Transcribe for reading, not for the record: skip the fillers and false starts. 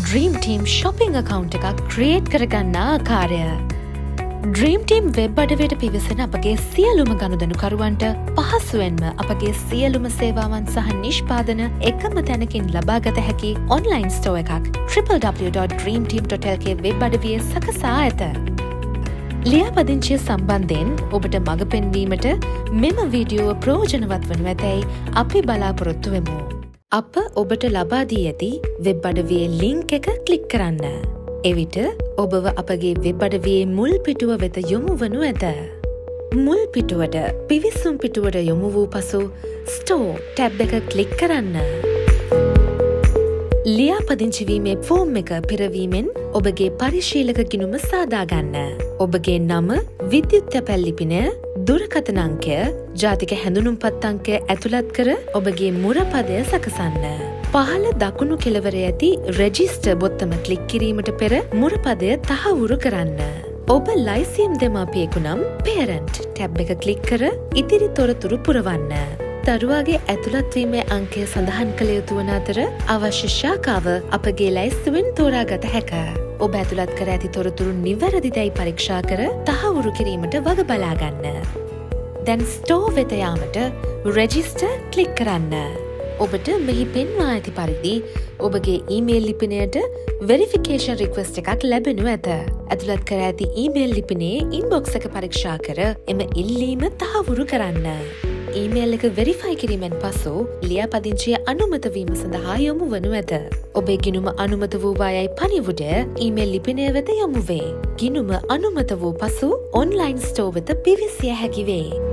Dream Team shopping account එකක් create කරගන්න ආකාරය. Dream Team web අඩවියට පිවිසෙන අපගේ සියලුම ගනුදෙනුකරුවන්ට පහසුවෙන්ම අපගේ සියලුම සේවාවන් සහ නිෂ්පාදන එකම තැනකින් ලබාගත හැකි online store එකක් www.dreamteam.lk web අඩවියේ සකසා ඇත. ලියාපදිංචිය සම්බන්ධයෙන් ඔබට මඟ පෙන්වීමට මෙම වීඩියෝව ප්‍රයෝජනවත් වනු ඇතැයි අපි බලාපොරොත්තු වෙමු. අප ඔබට ලබා දී ඇති වෙබ් අඩවියේ ලින්ක් එක ක්ලික් කරන්න. එවිට ඔබව අපගේ වෙබ් අඩවියේ මුල් පිටුව වෙත යොමු වනු ඇත. මුල් පිටුවට පිවිසුම් පිටුවට යොමු වූ පසු ස්ටෝර් ටැබ් එක ක්ලික් කරන්න. ලියාපදිංචිවීමේ ෆෝම් එක පිරවීමෙන් ඔබගේ පරිශීලක ගිණුම සාදාගන්න. ඔබගේ නම, විද්‍යුත් තැපැල් ලිපිනය, දුරකථන අංකය, ජාතික හැඳුනුම්පත් අංකය ඇතුළත් කර ඔබගේ මුරපදය සකසන්න. පහළ දකුණු කෙළවරේ ඇති රෙජිස්ටර් බොත්තම ක්ලික් කිරීමට පෙර මුරපදය තහවුරු කරන්න. ඔබ ලයිසියම් දෙමාපියෙකු නම් පේරන්ට් ටැබ් එක ක්ලික් කර ඉදිරි තොරතුරු පුරවන්න. දරුවාගේ ඇතුළත්වීමේ අංකය සඳහන් කළ යුතු වන අතර අවශ්‍ය ශාඛාව අපගේ ලැයිස්තුවෙන් තෝරාගත හැක. ඔබ ඇතුළත් කර ඇති තොරතුරු නිවැරදිදැයි පරීක්ෂා කර තහවුරු කිරීමට වග බලාගන්න. දැන් ස්ටෝර් වෙත යාමට රෙජිස්ටර් ක්ලික් කරන්න. ඔබට මෙහි පෙන්වා ඇති පරිදි ඔබගේ ඊමේල් ලිපිනයට වෙරිෆිකේෂන් රික්වෙස්ට් එකක් ලැබෙනු ඇත. ඇතුළත් කර ඇති ඊමේල් ලිපිනයේ ඉන්බොක්ස් එක පරීක්ෂා කර එම ඉල්ලීම තහවුරු කරන්න. ඊමේල් එක වෙරිෆයි කිරීමෙන් පසු ලියාපදිංචිය අනුමත වීම සඳහා යොමු වනු ඇත. ඔබේ ගිණුම අනුමත වූවායයි පණිවුඩ ඊමේල් ලිපිනය වෙත යොමු වේ. ගිණුම අනුමත වූ පසු ඔන්ලයින් ස්ටෝර් වෙත පිවිසිය හැකි වේ.